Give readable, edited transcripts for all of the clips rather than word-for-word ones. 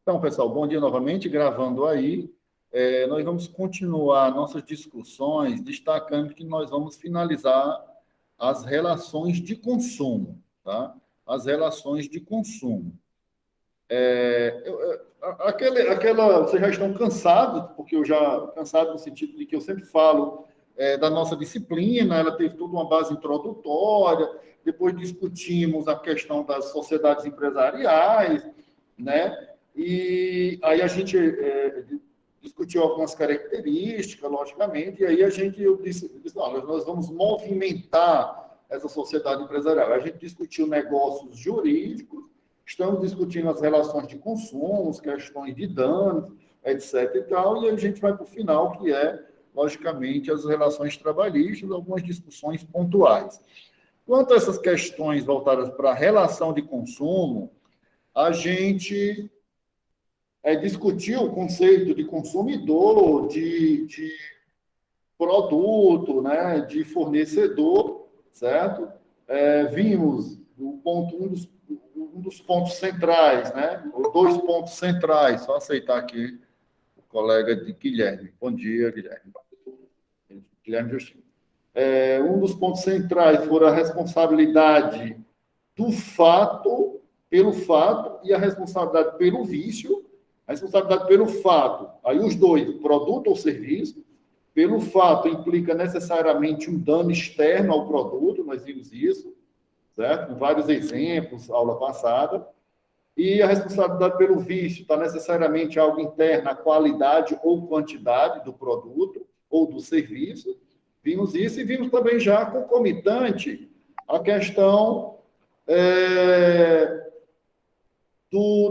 Então, pessoal, bom dia novamente, gravando aí. Nós vamos continuar nossas discussões, destacando que nós vamos finalizar as relações de consumo, tá? As relações de consumo. Vocês já estão cansados, porque eu já cansado no sentido de que eu sempre falo da nossa disciplina, ela teve toda uma base introdutória, depois discutimos a questão das sociedades empresariais, né? E aí a gente discutiu algumas características, logicamente, e aí eu disse não, nós vamos movimentar essa sociedade empresarial. A gente discutiu negócios jurídicos, estamos discutindo as relações de consumo, as questões de danos, etc. e tal, e a gente vai para o final, que é, logicamente, as relações trabalhistas, algumas discussões pontuais. Quanto a essas questões voltadas para a relação de consumo, a gente discutiu o conceito de consumidor, de produto, né, de fornecedor, certo? Vimos um dos pontos centrais, né? Os dois pontos centrais, só aceitar aqui o colega de Guilherme. Bom dia, Guilherme. Guilherme Justino. Um dos pontos centrais foram a responsabilidade do fato, pelo fato, e a responsabilidade pelo vício. A responsabilidade pelo fato, aí os dois, produto ou serviço, pelo fato implica necessariamente um dano externo ao produto, nós vimos isso, certo? Com vários exemplos, aula passada. E a responsabilidade pelo vício está necessariamente algo interno, a qualidade ou quantidade do produto ou do serviço. Vimos isso e vimos também já concomitante a questão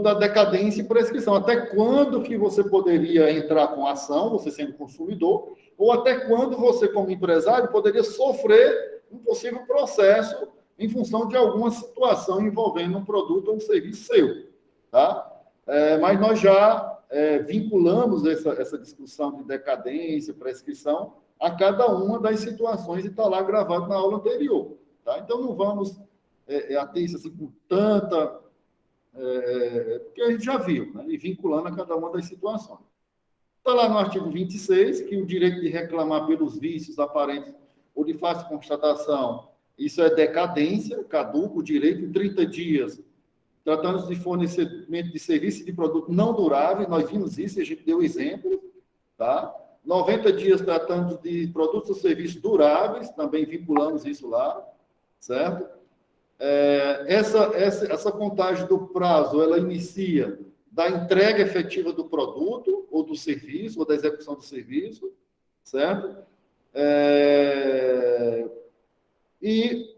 da decadência e prescrição. Até quando que você poderia entrar com ação, você sendo consumidor, ou até quando você, como empresário, poderia sofrer um possível processo em função de alguma situação envolvendo um produto ou um serviço seu. Tá? Mas nós já vinculamos essa discussão de decadência, prescrição, a cada uma das situações e está lá gravado na aula anterior. Tá? Então, não vamos ater isso assim, com tanta... porque a gente já viu, né? E vinculando a cada uma das situações. Está lá no artigo 26, que o direito de reclamar pelos vícios aparentes ou de fácil constatação, isso é decadência, caduca o direito em 30 dias, tratando-se de fornecimento de serviço e de produto não durável, nós vimos isso, a gente deu exemplo, tá? 90 dias tratando de produtos ou serviços duráveis, também vinculamos isso lá, certo? Essa contagem do prazo, ela inicia da entrega efetiva do produto, ou do serviço, ou da execução do serviço, certo? E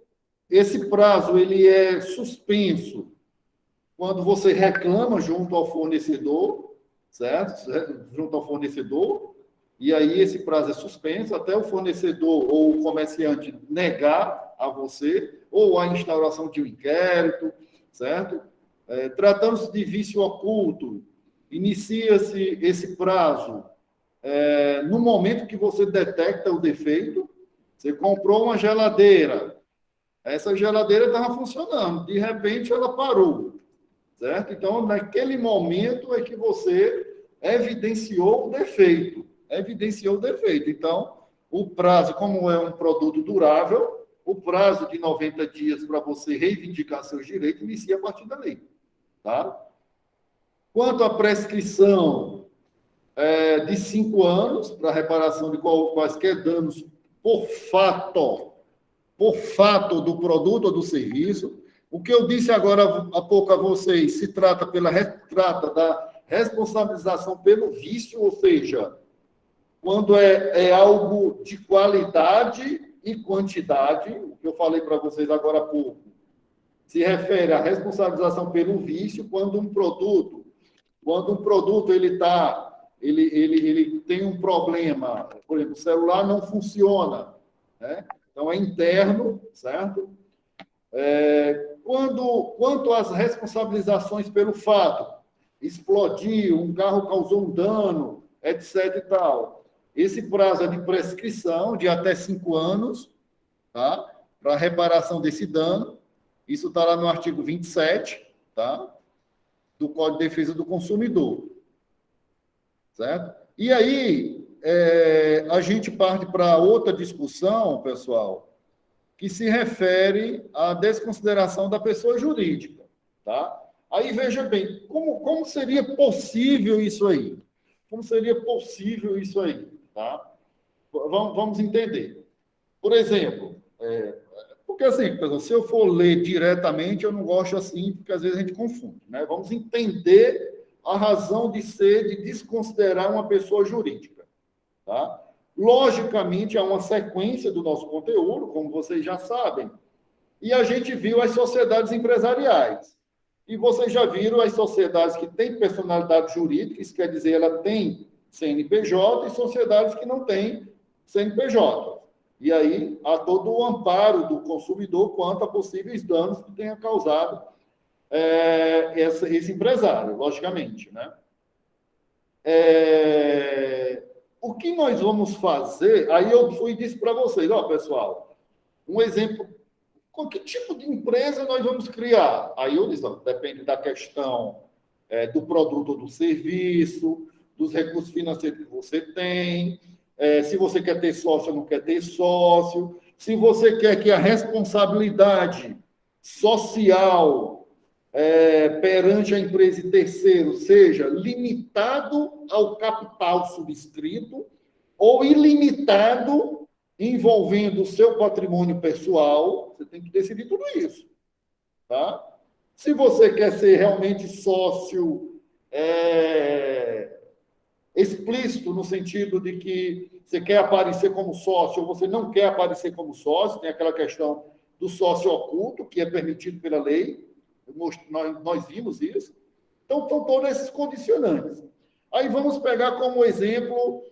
esse prazo, ele é suspenso quando você reclama junto ao fornecedor, certo? Junto ao fornecedor, e aí esse prazo é suspenso até o fornecedor ou o comerciante negar a você, ou a instauração de um inquérito, certo? Tratando-se de vício oculto, inicia-se esse prazo no momento que você detecta o defeito. Você comprou uma geladeira, essa geladeira estava funcionando, de repente ela parou, certo? Então, naquele momento é que você evidenciou o defeito, Então, o prazo, como é um produto durável, o prazo de 90 dias para você reivindicar seus direitos inicia a partir da lei, tá? Quanto à prescrição de 5 anos para reparação de quaisquer danos por fato do produto ou do serviço, o que eu disse agora há pouco a vocês se trata da responsabilização pelo vício, ou seja, quando é algo de qualidade e quantidade, o que eu falei para vocês agora há pouco, se refere à responsabilização pelo vício, quando um produto ele tem um problema, por exemplo, o celular não funciona, né? Então é interno, certo? Quanto às responsabilizações pelo fato, explodiu, um carro causou um dano, etc. e tal. Esse prazo é de prescrição de até 5 anos, tá? Para reparação desse dano. Isso está lá no artigo 27, tá? do Código de Defesa do Consumidor, certo? E aí, a gente parte para outra discussão, pessoal, que se refere à desconsideração da pessoa jurídica, tá? Aí, veja bem, como seria possível isso aí? Como seria possível isso aí, tá? Vamos entender. Por exemplo, porque assim, pessoal, se eu for ler diretamente, eu não gosto assim, porque às vezes a gente confunde, né? Vamos entender a razão de ser de desconsiderar uma pessoa jurídica, tá? Logicamente, há uma sequência do nosso conteúdo, como vocês já sabem, e a gente viu as sociedades empresariais. E vocês já viram as sociedades que têm personalidade jurídica, isso quer dizer, ela tem CNPJ, e sociedades que não têm CNPJ. E aí há todo o amparo do consumidor quanto a possíveis danos que tenha causado esse empresário, logicamente, né? O que nós vamos fazer? Aí eu fui e disse para vocês, ó, pessoal, um exemplo, com que tipo de empresa nós vamos criar? Aí eu disse, ó, depende da questão do produto ou do serviço, dos recursos financeiros que você tem, se você quer ter sócio ou não quer ter sócio, se você quer que a responsabilidade social perante a empresa e terceiro seja limitado ao capital subscrito ou ilimitado envolvendo o seu patrimônio pessoal, você tem que decidir tudo isso, tá? Se você quer ser realmente sócio explícito, no sentido de que você quer aparecer como sócio ou você não quer aparecer como sócio, tem aquela questão do sócio oculto, que é permitido pela lei, nós vimos isso. Então, são todos esses condicionantes. Aí vamos pegar como exemplo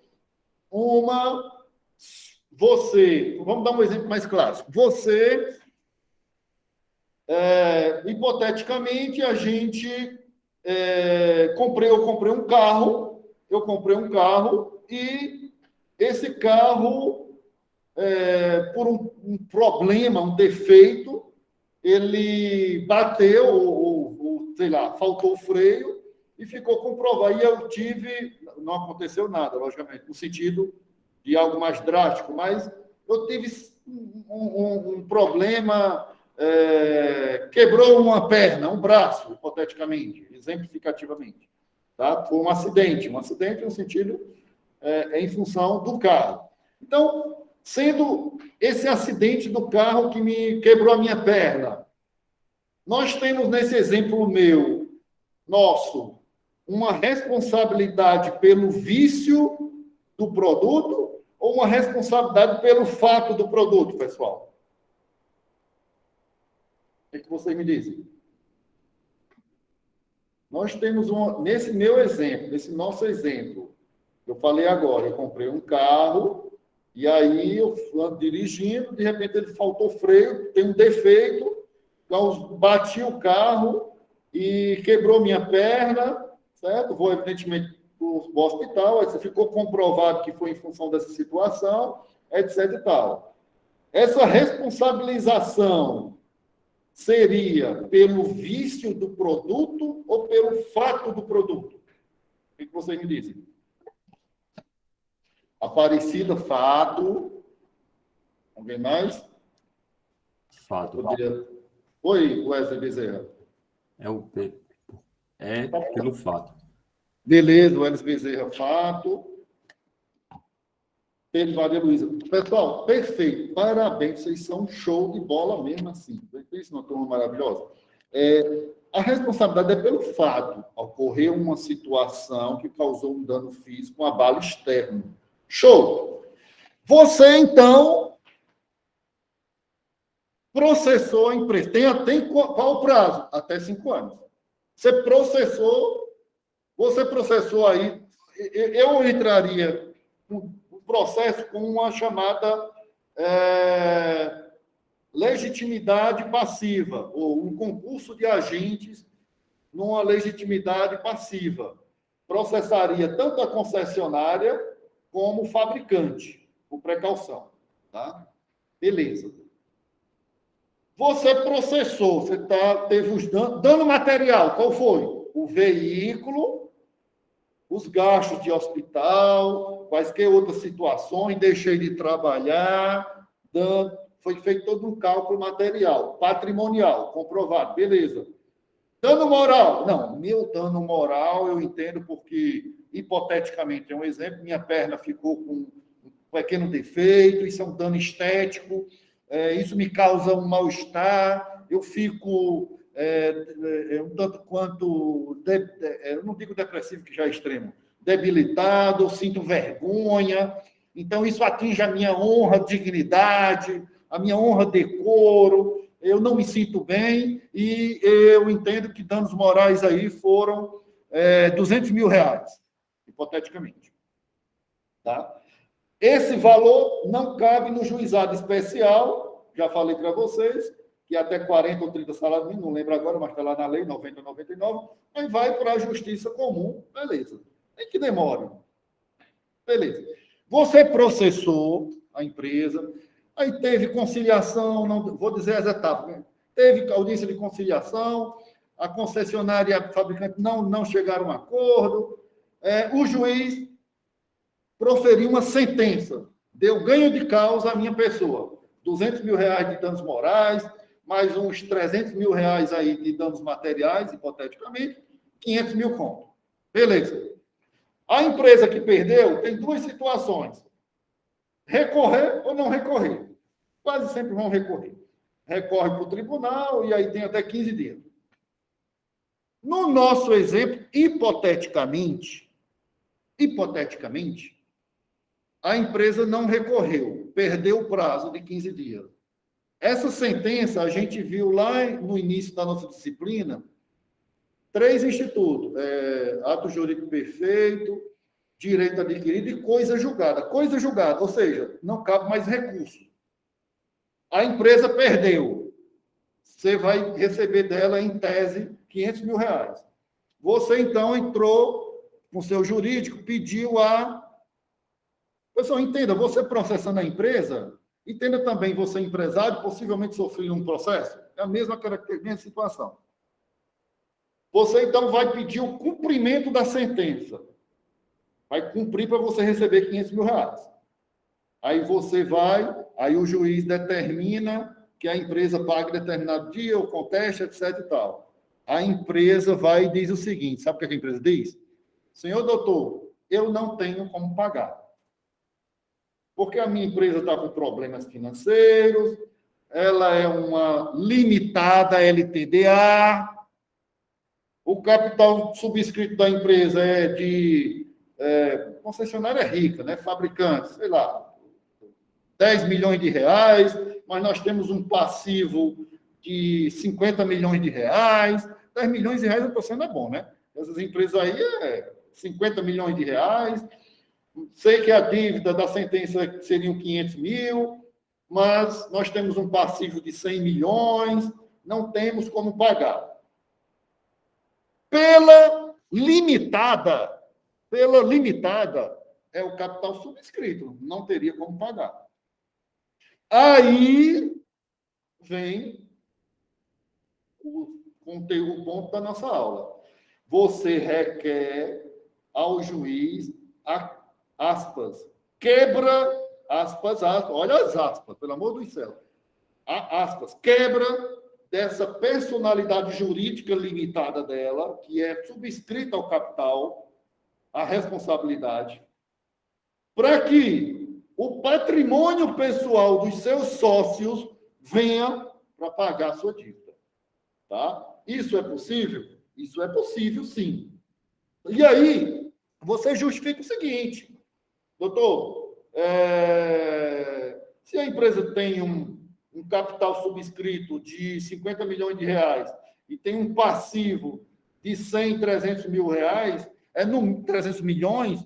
vamos dar um exemplo mais clássico. Você, hipoteticamente, eu comprei um carro e esse carro, por um problema, um defeito, ele bateu, ou sei lá, faltou o freio e ficou comprovado. E não aconteceu nada, logicamente, no sentido de algo mais drástico, mas eu tive um problema, quebrou uma perna, um braço, hipoteticamente, exemplificativamente. Tá? Foi um acidente no sentido, em função do carro. Então, sendo esse acidente do carro que me quebrou a minha perna, nós temos nesse exemplo nosso, uma responsabilidade pelo vício do produto ou uma responsabilidade pelo fato do produto, pessoal? O que vocês me dizem? Nós temos nesse meu exemplo, nesse nosso exemplo, eu falei agora, eu comprei um carro e aí eu ando dirigindo, de repente ele faltou freio, tem um defeito, bati o carro e quebrou minha perna, certo? Vou, evidentemente, para o hospital, aí ficou comprovado que foi em função dessa situação, etc e tal. Essa responsabilização seria pelo vício do produto ou pelo fato do produto? O que vocês me dizem? Aparecida, fato. Alguém mais? Fato. Oi, Wesley Bezerra. Pelo fato. Beleza, Wesley Bezerra, fato. Pedro Maria Luísa. Pessoal, perfeito. Parabéns, vocês são um show de bola mesmo assim. Isso é uma turma maravilhosa. A responsabilidade é pelo fato. Ocorreu uma situação que causou um dano físico, um abalo externo. Show! Você, então, processou a empresa. Tem qual o prazo? Até 5 anos. Você processou aí. Eu entraria no processo com uma chamada legitimidade passiva, ou um concurso de agentes numa legitimidade passiva. Processaria tanto a concessionária como o fabricante, por precaução. Tá? Beleza. Você processou, teve os dano material, qual foi? o veículo, os gastos de hospital, quaisquer outras situações, deixei de trabalhar, foi feito todo um cálculo material, patrimonial, comprovado, beleza. Dano moral? Não, meu dano moral eu entendo porque, hipoteticamente, é um exemplo, minha perna ficou com um pequeno defeito, isso é um dano estético, isso me causa um mal-estar, eu fico um tanto quanto, eu não digo depressivo, que já é extremo, debilitado, eu sinto vergonha, então isso atinge a minha honra, dignidade, a minha honra, decoro, eu não me sinto bem e eu entendo que danos morais aí foram 200 mil reais, hipoteticamente. Tá? Esse valor não cabe no juizado especial, já falei para vocês, que até 40 ou 30 salários mínimos, não lembro agora, mas está lá na lei, 90 ou 99, aí vai para a justiça comum, beleza. Nem que demore. Beleza. Você processou a empresa, aí teve conciliação, não vou dizer as etapas, né? Teve audiência de conciliação, a concessionária e a fabricante não chegaram a um acordo, o juiz proferiu uma sentença, deu ganho de causa à minha pessoa, 200 mil reais de danos morais, mais uns 300 mil reais aí de danos materiais, hipoteticamente, 500 mil conto. Beleza. A empresa que perdeu tem duas situações, recorrer ou não recorrer. Quase sempre vão recorrer. Recorre para o tribunal e aí tem até 15 dias. No nosso exemplo, hipoteticamente, a empresa não recorreu, perdeu o prazo de 15 dias. Essa sentença a gente viu lá no início da nossa disciplina, 3 institutos, ato jurídico perfeito, direito adquirido e coisa julgada. Coisa julgada, ou seja, não cabe mais recurso. A empresa perdeu. Você vai receber dela, em tese, 500 mil reais. Você, então, entrou com o seu jurídico, pediu a... Pessoal, entenda, você processando a empresa, entenda também você, empresário, possivelmente sofrendo um processo. É a mesma situação. Você, então, vai pedir o cumprimento da sentença. Vai cumprir para você receber 500 mil reais. Aí você vai, aí o juiz determina que a empresa pague determinado dia, ou conteste, etc. e tal. A empresa vai e diz o seguinte, sabe o que a empresa diz? Senhor doutor, eu não tenho como pagar. Porque a minha empresa está com problemas financeiros, ela é uma limitada LTDA, o capital subscrito da empresa é de... concessionária rica, né? Fabricante, sei lá, 10 milhões de reais, mas nós temos um passivo de 50 milhões de reais. 10 milhões de reais, eu estou sendo bom, né? Essas empresas aí 50 milhões de reais. Sei que a dívida da sentença seriam 500 mil, mas nós temos um passivo de 100 milhões, não temos como pagar. Pela limitada, é o capital subscrito, não teria como pagar. Aí vem o ponto da nossa aula. Você requer ao juiz, aspas, quebra, aspas, olha as aspas, pelo amor do céu, aspas, quebra dessa personalidade jurídica limitada dela, que é subscrita ao capital, a responsabilidade, para que o patrimônio pessoal dos seus sócios venha para pagar a sua dívida. Tá? Isso é possível? Isso é possível, sim. E aí, você justifica o seguinte, doutor, se a empresa tem um capital subscrito de 50 milhões de reais e tem um passivo de 100, 300 mil reais, 300 milhões,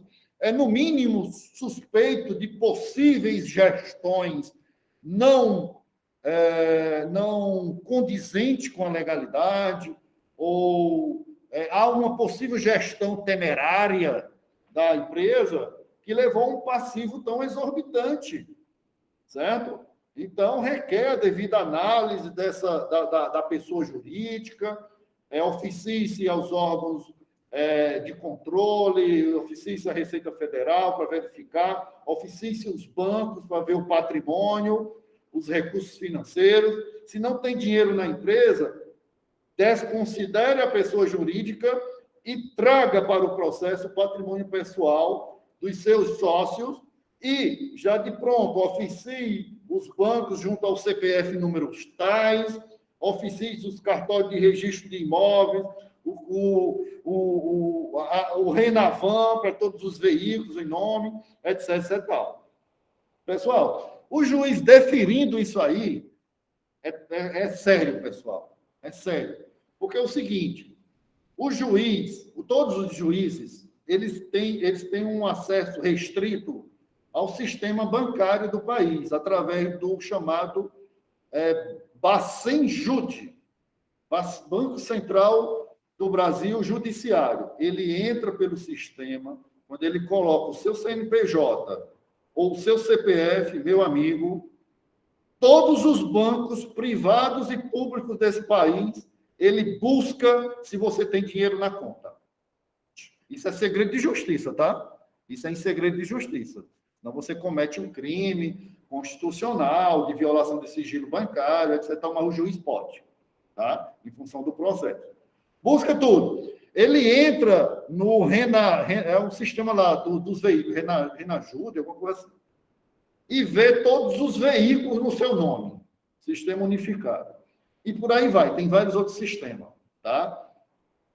no mínimo suspeito de possíveis gestões não condizente com a legalidade, ou há uma possível gestão temerária da empresa que levou a um passivo tão exorbitante, certo? Então, requer a devida análise da pessoa jurídica, oficie-se aos órgãos de controle, oficie-se à Receita Federal para verificar, oficie-se os bancos para ver o patrimônio, os recursos financeiros. Se não tem dinheiro na empresa, desconsidere a pessoa jurídica e traga para o processo o patrimônio pessoal dos seus sócios e, já de pronto, oficie os bancos junto ao CPF números tais, oficie os cartórios de registro de imóveis, o Renavan para todos os veículos em nome, etc, etc. Pessoal, o juiz deferindo isso aí é sério, pessoal. É sério. Porque é o seguinte, todos os juízes, eles têm um acesso restrito ao sistema bancário do país, através do chamado Bacen-Jud, Banco Central do Brasil Judiciário. Ele entra pelo sistema, quando ele coloca o seu CNPJ ou o seu CPF, meu amigo, todos os bancos privados e públicos desse país, ele busca se você tem dinheiro na conta. Isso é segredo de justiça, tá? Isso é em segredo de justiça. Senão você comete um crime constitucional de violação de sigilo bancário, etc. Mas o juiz pode, tá? Em função do processo. Busca tudo. Ele entra no é o sistema lá dos veículos, Renajud, alguma coisa assim, e vê todos os veículos no seu nome. Sistema unificado. E por aí vai, tem vários outros sistemas, tá?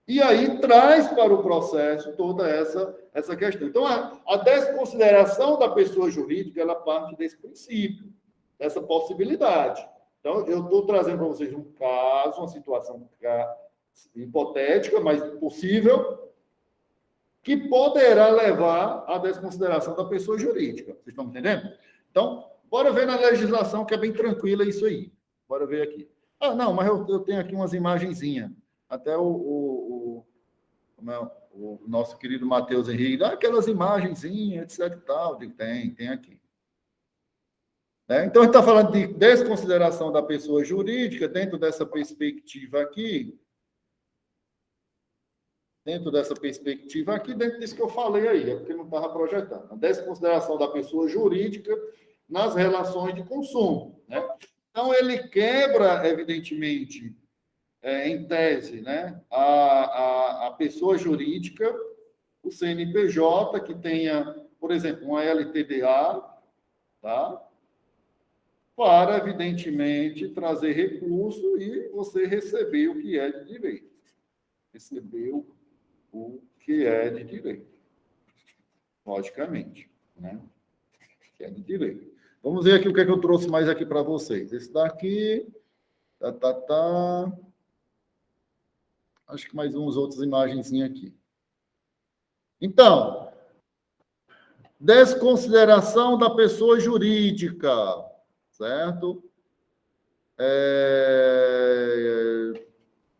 E aí traz para o processo toda essa questão. Então, a desconsideração da pessoa jurídica, ela parte desse princípio, dessa possibilidade. Então, eu estou trazendo para vocês um caso, uma situação hipotética, mas possível, que poderá levar à desconsideração da pessoa jurídica. Vocês estão entendendo? Então, bora ver na legislação, que é bem tranquila isso aí. Bora ver aqui. Ah, não, mas eu tenho aqui umas imagenzinhas. Até o nosso querido Matheus Henrique, dá aquelas imagenzinhas, etc. e tal. Tem aqui. Então, a gente está falando de desconsideração da pessoa jurídica dentro dessa perspectiva aqui. Dentro disso que eu falei aí, é porque não estava projetando. A desconsideração da pessoa jurídica nas relações de consumo, né? Então, ele quebra, evidentemente, em tese, né, a pessoa jurídica, o CNPJ, que tenha, por exemplo, uma LTDA, tá? Para, evidentemente, trazer recurso e você receber o que é de direito. Recebeu o que é de direito. Logicamente, né? Que é de direito. Vamos ver aqui o que é que eu trouxe mais aqui para vocês. Esse daqui, acho que mais uns outras imagenzinhas aqui. Então, desconsideração da pessoa jurídica, certo?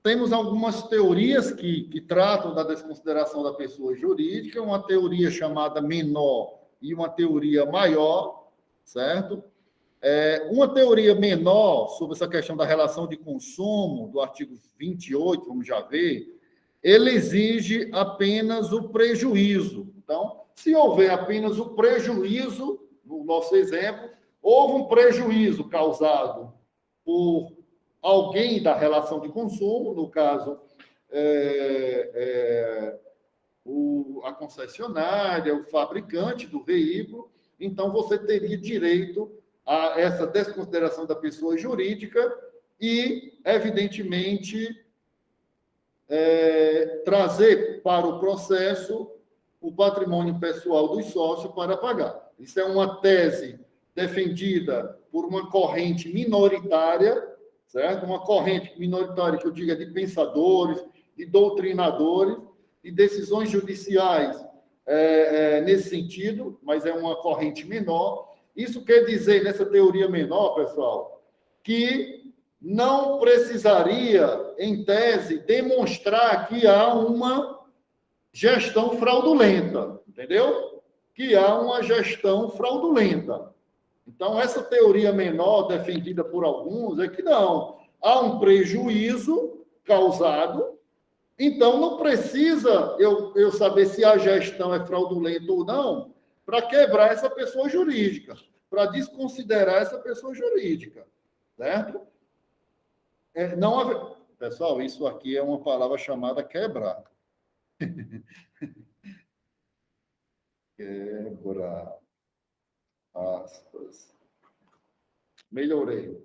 Temos algumas teorias que tratam da desconsideração da pessoa jurídica, uma teoria chamada menor e uma teoria maior, certo? Uma teoria menor sobre essa questão da relação de consumo, do artigo 28, vamos já ver, ele exige apenas o prejuízo. Então, se houver apenas o prejuízo, no nosso exemplo, houve um prejuízo causado por alguém da relação de consumo, no caso, a concessionária, o fabricante do veículo, então você teria direito a essa desconsideração da pessoa jurídica e, evidentemente, trazer para o processo o patrimônio pessoal dos sócios para pagar. Isso é uma tese defendida por uma corrente minoritária, certo? Uma corrente minoritária que eu digo é de pensadores, de doutrinadores, de decisões judiciais nesse sentido, mas é uma corrente menor. Isso quer dizer, nessa teoria menor, pessoal, que não precisaria, em tese, demonstrar que há uma gestão fraudulenta, entendeu? Que há uma gestão fraudulenta. Então, essa teoria menor, defendida por alguns, é que não. Há um prejuízo causado, Então, não precisa eu saber se a gestão é fraudulenta ou não para quebrar essa pessoa jurídica, para desconsiderar essa pessoa jurídica, certo? Não, pessoal, isso aqui é uma palavra chamada quebrar. Quebrar, aspas. Melhorei.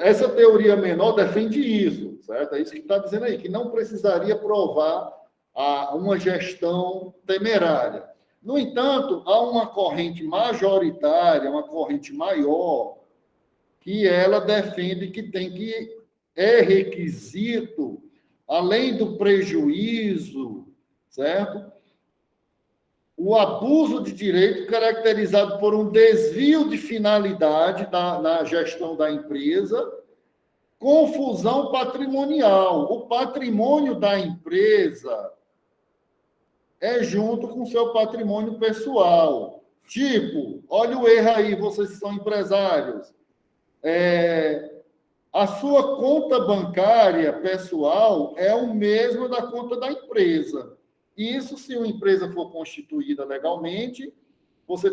Essa teoria menor defende isso, certo? É isso que está dizendo aí, que não precisaria provar uma gestão temerária. No entanto, há uma corrente majoritária, uma corrente maior, que ela defende que é requisito, além do prejuízo, certo? O abuso de direito caracterizado por um desvio de finalidade na gestão da empresa, confusão patrimonial. O patrimônio da empresa é junto com o seu patrimônio pessoal. Tipo, olha o erro aí, vocês que são empresários. A sua conta bancária pessoal é o mesmo da conta da empresa. Isso, se uma empresa for constituída legalmente, você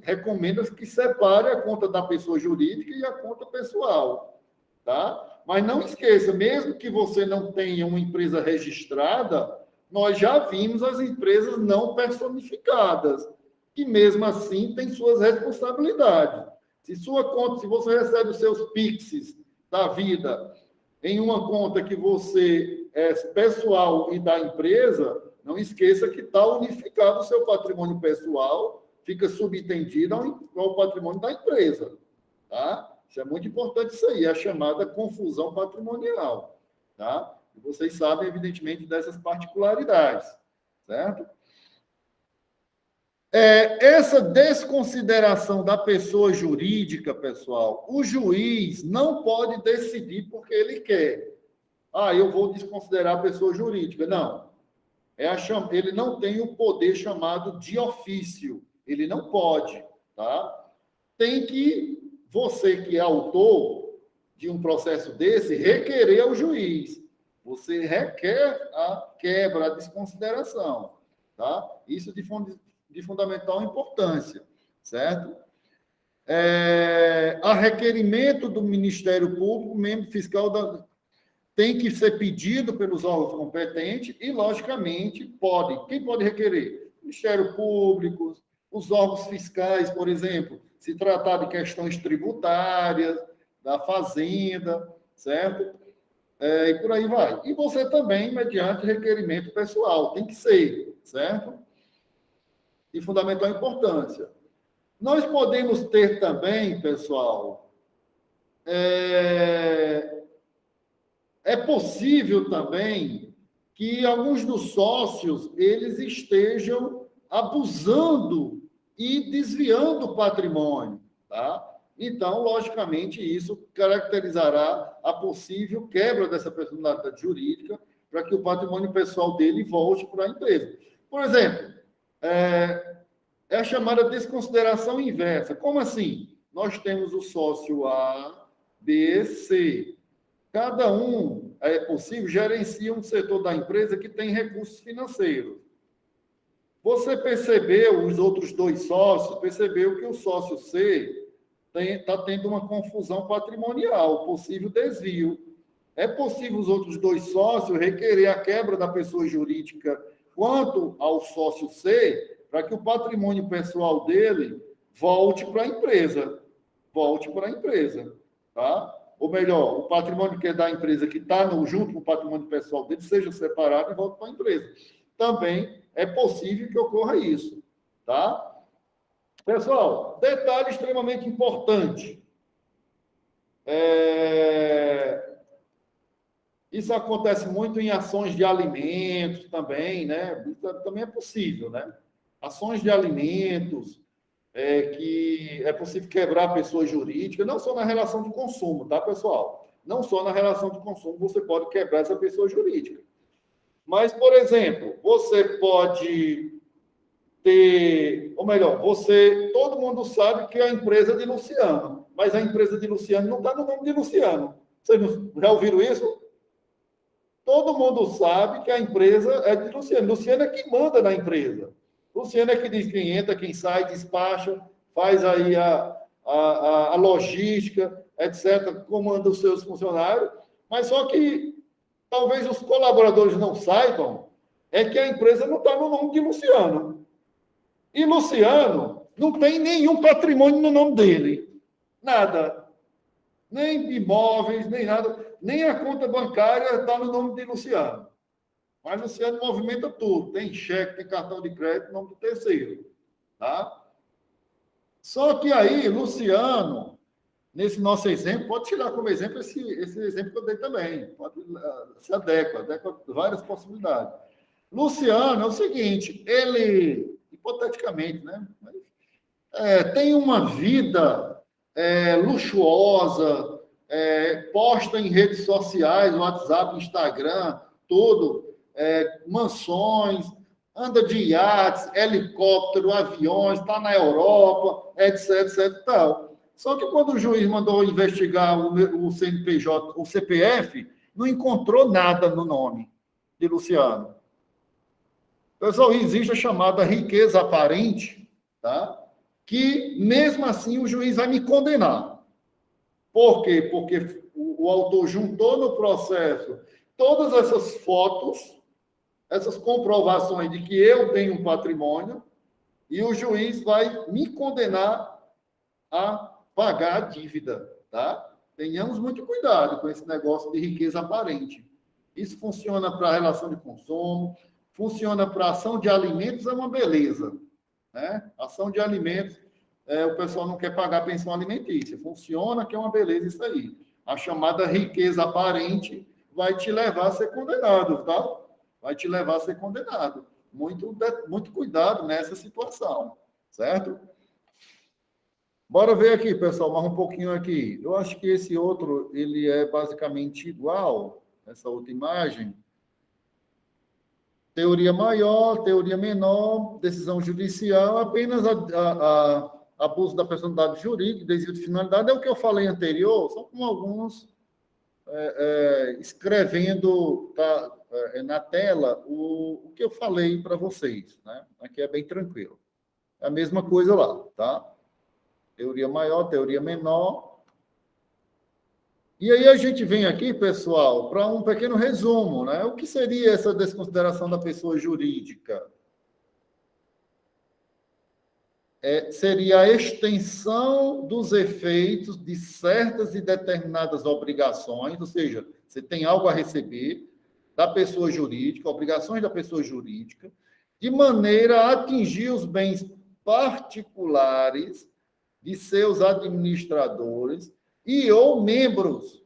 recomenda que separe a conta da pessoa jurídica e a conta pessoal, tá? Mas não esqueça, mesmo que você não tenha uma empresa registrada, nós já vimos as empresas não personificadas, que mesmo assim têm suas responsabilidades. Se você recebe os seus Pix da vida em uma conta que você é pessoal e da empresa, não esqueça que está unificado o seu patrimônio pessoal, fica subentendido ao patrimônio da empresa. Tá? Isso é muito importante, isso aí, é a chamada confusão patrimonial. Tá? E vocês sabem, evidentemente, dessas particularidades. Certo? Essa desconsideração da pessoa jurídica, pessoal, o juiz não pode decidir porque ele quer. Eu vou desconsiderar a pessoa jurídica. Não. Ele não tem o poder chamado de ofício. Ele não pode, tá? Tem que, você que é autor de um processo desse, requerer ao juiz. Você requer a quebra, a desconsideração, tá? Isso de fundamental importância, certo? A requerimento do Ministério Público, membro fiscal tem que ser pedido pelos órgãos competentes e, logicamente, quem pode requerer? Ministério Público, os órgãos fiscais, por exemplo, se tratar de questões tributárias, da Fazenda, certo? E por aí vai. E você também, mediante requerimento pessoal, tem que ser, certo? De fundamental importância. Nós podemos ter também, pessoal, é possível também que alguns dos sócios eles estejam abusando e desviando o patrimônio, tá? Então, logicamente, isso caracterizará a possível quebra dessa personalidade jurídica para que o patrimônio pessoal dele volte para a empresa. Por exemplo, é a chamada desconsideração inversa. Como assim? Nós temos o sócio A, B, C. Cada um, é possível, gerencia um setor da empresa que tem recursos financeiros. Você percebeu, os outros dois sócios, percebeu que o sócio C está tendo uma confusão patrimonial, possível desvio. É possível os outros dois sócios requerer a quebra da pessoa jurídica quanto ao sócio C, para que o patrimônio pessoal dele volte para a empresa. Volte para a empresa, tá? Ou melhor, o patrimônio que é da empresa, que está junto com o patrimônio pessoal dele, seja separado e volte para a empresa. Também é possível que ocorra isso, tá? Pessoal, detalhe extremamente importante. Isso acontece muito em ações de alimentos também, né? Isso também é possível, né? Ações de alimentos, que é possível quebrar a pessoa jurídica, não só na relação de consumo, tá, pessoal? Não só na relação de consumo você pode quebrar essa pessoa jurídica. Mas, por exemplo, você pode ter, ou melhor, todo mundo sabe que é a empresa de Luciano, mas a empresa de Luciano não está no nome de Luciano. Vocês já ouviram isso? todo mundo sabe que a empresa é de Luciano. Luciano é quem manda na empresa. Luciano é que diz quem entra, quem sai, despacha, faz aí a logística, etc., comanda os seus funcionários. Mas só que talvez os colaboradores não saibam é que a empresa não está no nome de Luciano. E Luciano não tem nenhum patrimônio no nome dele. Nada. Nem imóveis, nem nada. Nem a conta bancária está no nome de Luciano. Mas Luciano movimenta tudo. Tem cheque, tem cartão de crédito, no nome do terceiro. Tá? Só que aí, Luciano, nesse nosso exemplo, pode tirar como exemplo esse exemplo que eu dei também. Pode, se adequa várias possibilidades. Luciano é o seguinte, ele, hipoteticamente, né? Tem uma vida luxuosa, posta em redes sociais, WhatsApp, Instagram, tudo, mansões, anda de iates, helicóptero, aviões, está na Europa, etc, etc e tal. Só que quando o juiz mandou investigar o CNPJ, o CPF, não encontrou nada no nome de Luciano. Pessoal, existe a chamada riqueza aparente, tá? Que, mesmo assim, o juiz vai me condenar. Por quê? Porque o autor juntou no processo todas essas fotos, essas comprovações de que eu tenho um patrimônio, e o juiz vai me condenar a pagar a dívida, tá? Tenhamos muito cuidado com esse negócio de riqueza aparente. Isso funciona para a relação de consumo, funciona para ação de alimentos, é uma beleza, né? Ação de alimentos, o pessoal não quer pagar pensão alimentícia. Funciona, que é uma beleza isso aí. A chamada riqueza aparente vai te levar a ser condenado, tá? Vai te levar a ser condenado. Muito cuidado nessa situação, certo? Bora ver aqui, pessoal, mais um pouquinho aqui. Eu acho que esse outro, ele é basicamente igual, essa outra imagem. Teoria maior, teoria menor, decisão judicial, apenas abuso da personalidade jurídica, desvio de finalidade, é o que eu falei anterior, só com alguns escrevendo na tela o que eu falei para vocês, né? Aqui é bem tranquilo. É a mesma coisa lá, tá? Teoria maior, teoria menor. E aí a gente vem aqui, pessoal, para um pequeno resumo, né? O que seria essa desconsideração da pessoa jurídica? Seria a extensão dos efeitos de certas e determinadas obrigações, ou seja, você tem algo a receber da pessoa jurídica, obrigações da pessoa jurídica, de maneira a atingir os bens particulares de seus administradores e ou membros,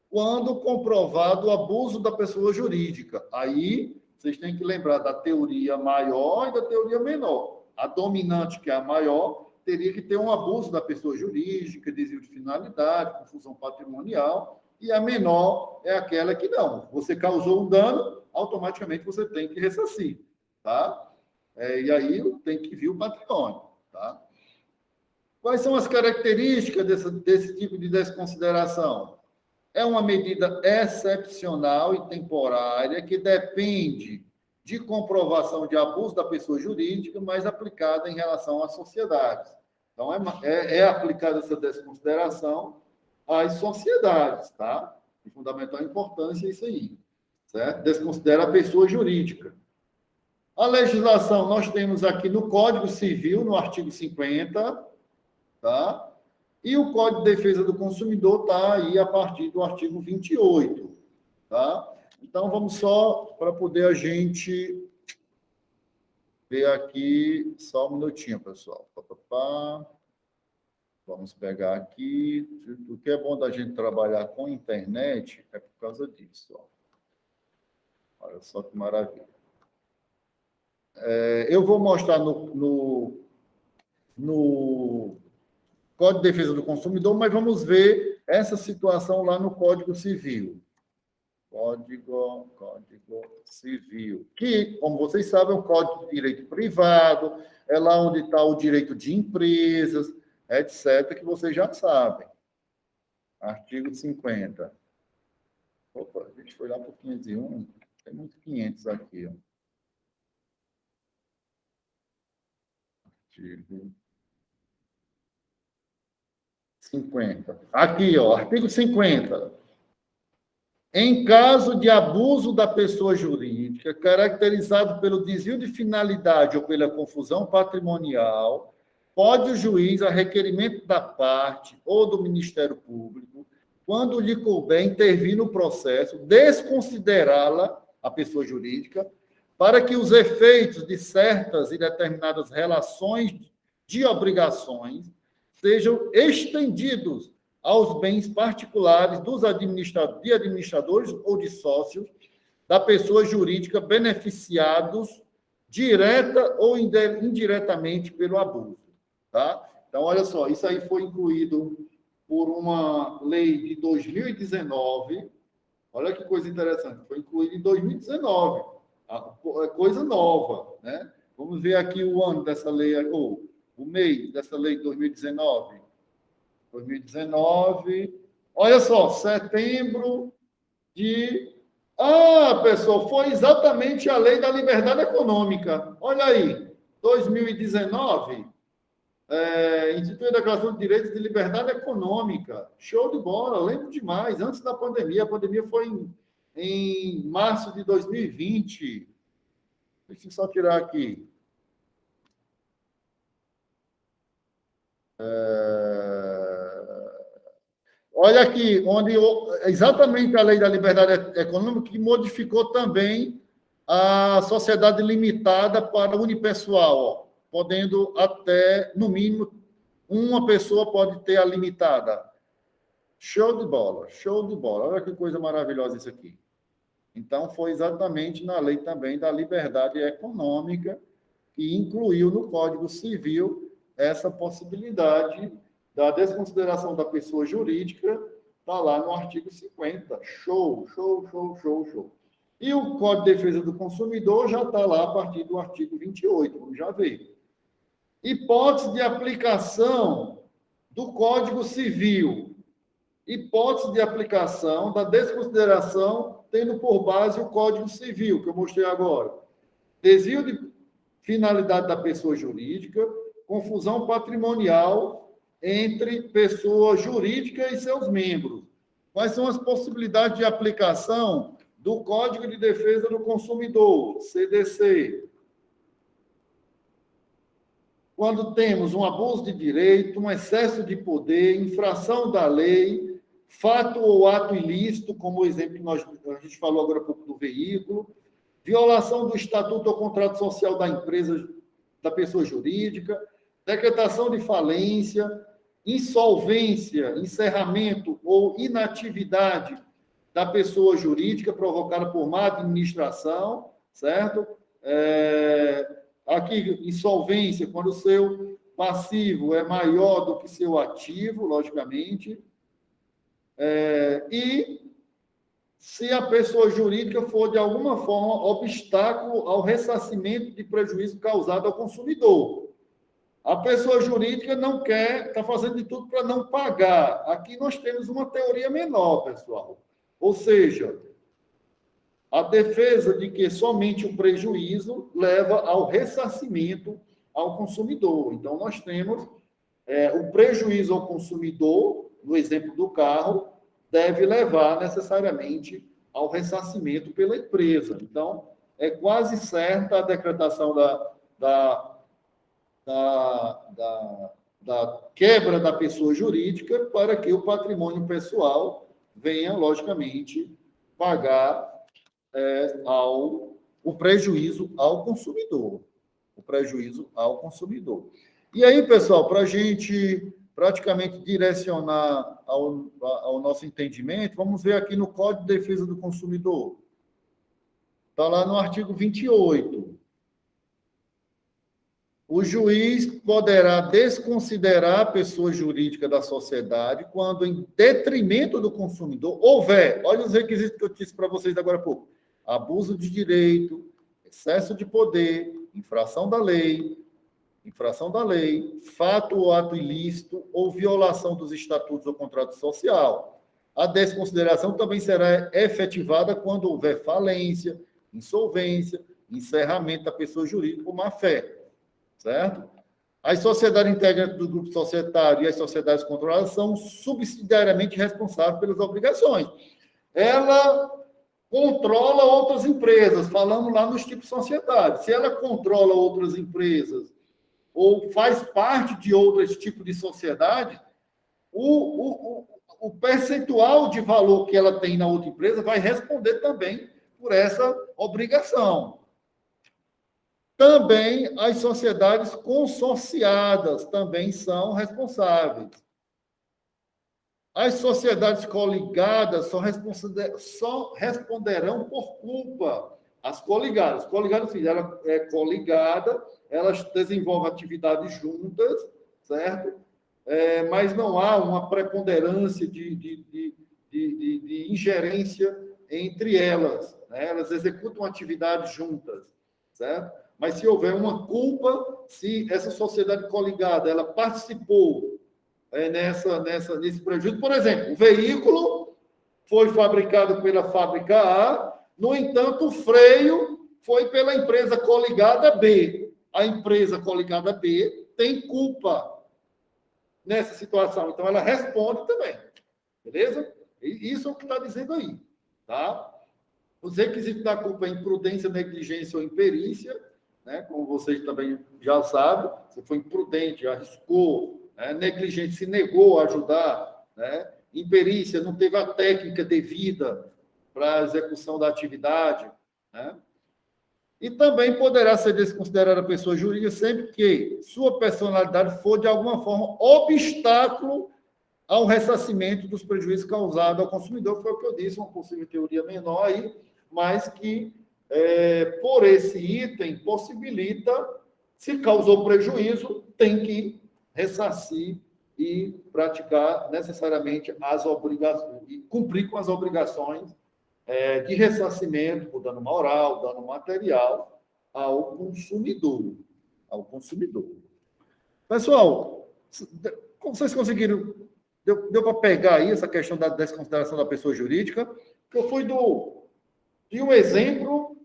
quando comprovado o abuso da pessoa jurídica. Aí, vocês têm que lembrar da teoria maior e da teoria menor. A dominante, que é a maior, teria que ter um abuso da pessoa jurídica, desvio de finalidade, confusão patrimonial, e a menor é aquela que não. Você causou um dano, automaticamente você tem que ressarcir, tá? E aí tem que vir o patrimônio, tá? Quais são as características desse tipo de desconsideração? É uma medida excepcional e temporária que depende de comprovação de abuso da pessoa jurídica, mas aplicada em relação às sociedades. Então, é aplicada essa desconsideração às sociedades, tá? De fundamental importância isso aí, certo? Desconsidera a pessoa jurídica. A legislação, nós temos aqui no Código Civil, no artigo 50, tá? E o Código de Defesa do Consumidor está aí a partir do artigo 28, tá? Então, vamos só para poder a gente ver aqui, só um minutinho, pessoal. Vamos pegar aqui. O que é bom da gente trabalhar com internet é por causa disso. Ó. Olha só que maravilha. Eu vou mostrar no Código de Defesa do Consumidor, mas vamos ver essa situação lá no Código Civil. Código Civil, que, como vocês sabem, é o Código de Direito Privado, é lá onde está o direito de empresas, etc., que vocês já sabem. Artigo 50. Opa, a gente foi lá para o 501, tem muito 500 aqui, ó. Artigo 50. Aqui, ó, artigo 50. Em caso de abuso da pessoa jurídica, caracterizado pelo desvio de finalidade ou pela confusão patrimonial, pode o juiz, a requerimento da parte ou do Ministério Público, quando lhe couber, intervir no processo, desconsiderá-la, a pessoa jurídica, para que os efeitos de certas e determinadas relações de obrigações sejam estendidos aos bens particulares dos administradores ou de sócios da pessoa jurídica beneficiados direta ou indiretamente pelo abuso. Tá? Então, olha só, isso aí foi incluído por uma lei de 2019. Olha que coisa interessante, foi incluído em 2019. É coisa nova, né? Vamos ver aqui o ano dessa lei, ou o mês dessa lei de 2019. 2019, olha só, setembro de... Ah, pessoal, foi exatamente a lei da liberdade econômica. Olha aí, 2019, instituiu a Declaração de Direitos de Liberdade Econômica. Show de bola, lembro demais, antes da pandemia. A pandemia foi em março de 2020. Deixa eu só tirar aqui. Olha aqui, onde exatamente a lei da liberdade econômica que modificou também a sociedade limitada para unipessoal, ó, podendo até, no mínimo, uma pessoa pode ter a limitada. Show de bola, show de bola. Olha que coisa maravilhosa isso aqui. Então, foi exatamente na lei também da liberdade econômica que incluiu no Código Civil essa possibilidade da desconsideração da pessoa jurídica, está lá no artigo 50. Show, show, show, show, show. E o Código de Defesa do Consumidor já está lá a partir do artigo 28, vamos já ver. Hipótese de aplicação do Código Civil. Hipótese de aplicação da desconsideração, tendo por base o Código Civil, que eu mostrei agora. Desvio de finalidade da pessoa jurídica, confusão patrimonial entre pessoa jurídica e seus membros. Quais são as possibilidades de aplicação do Código de Defesa do Consumidor, CDC? Quando temos um abuso de direito, um excesso de poder, infração da lei, fato ou ato ilícito, como o exemplo que a gente falou agora há pouco do veículo, violação do estatuto ou contrato social da empresa, da pessoa jurídica, decretação de falência, insolvência, encerramento ou inatividade da pessoa jurídica provocada por má administração, certo? Aqui, insolvência, quando o seu passivo é maior do que seu ativo, logicamente, e se a pessoa jurídica for, de alguma forma, obstáculo ao ressarcimento de prejuízo causado ao consumidor. A pessoa jurídica não quer, está fazendo de tudo para não pagar. Aqui nós temos uma teoria menor, pessoal. Ou seja, a defesa de que somente o prejuízo leva ao ressarcimento ao consumidor. Então, nós temos o prejuízo ao consumidor, no exemplo do carro, deve levar necessariamente ao ressarcimento pela empresa. Então, é quase certa a decretação da quebra da pessoa jurídica para que o patrimônio pessoal venha, logicamente, pagar o prejuízo ao consumidor. O prejuízo ao consumidor. E aí, pessoal, para a gente praticamente direcionar ao nosso entendimento, vamos ver aqui no Código de Defesa do Consumidor. Está lá no artigo 28. O juiz poderá desconsiderar a pessoa jurídica da sociedade quando, em detrimento do consumidor, houver, olha os requisitos que eu disse para vocês agora há pouco, abuso de direito, excesso de poder, infração da lei, fato ou ato ilícito ou violação dos estatutos ou contrato social, a desconsideração também será efetivada quando houver falência, insolvência, encerramento da pessoa jurídica por má-fé, certo? As sociedades integrantes do grupo societário e as sociedades controladas são subsidiariamente responsáveis pelas obrigações. Ela controla outras empresas, falando lá nos tipos societários. Se ela controla outras empresas ou faz parte de outros tipos de sociedade, o percentual de valor que ela tem na outra empresa vai responder também por essa obrigação. Também as sociedades consorciadas também são responsáveis. As sociedades coligadas só responderão por culpa. As coligadas. Coligadas, sim, ela é coligada, elas desenvolvem atividades juntas, certo? Mas não há uma preponderância de ingerência entre elas, né? Elas executam atividades juntas, certo? Mas se houver uma culpa, se essa sociedade coligada ela participou nesse prejuízo, por exemplo, o veículo foi fabricado pela fábrica A, no entanto, o freio foi pela empresa coligada B. A empresa coligada B tem culpa nessa situação, então ela responde também, beleza? E isso é o que está dizendo aí, tá? Os requisitos da culpa é imprudência, negligência ou imperícia, né? Como vocês também já sabem, você foi imprudente, arriscou, né? Negligente, se negou a ajudar, né? Imperícia, não teve a técnica devida para a execução da atividade, né? E também poderá ser desconsiderada pessoa jurídica sempre que sua personalidade for, de alguma forma, obstáculo ao ressarcimento dos prejuízos causados ao consumidor, foi o que eu disse, uma possível teoria menor aí, mas que, por esse item, possibilita, se causou prejuízo, tem que ressarcir e praticar necessariamente as obrigações, e cumprir com as obrigações de ressarcimento por dano moral, dano material ao consumidor. Pessoal, vocês conseguiram... Deu para pegar aí essa questão da desconsideração da pessoa jurídica? Eu fui de um exemplo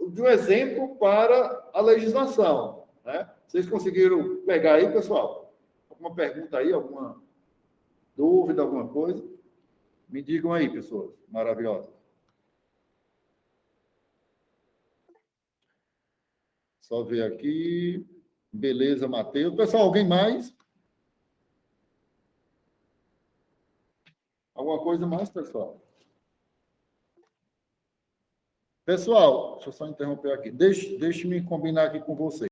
para a legislação, né? Vocês conseguiram pegar aí, pessoal? Alguma pergunta aí, alguma dúvida, alguma coisa? Me digam aí, pessoas maravilhosas. Só ver aqui. Beleza, Matheus. Pessoal, alguém mais? Alguma coisa mais, pessoal? Pessoal, deixa eu só interromper aqui. Deixe-me combinar aqui com vocês.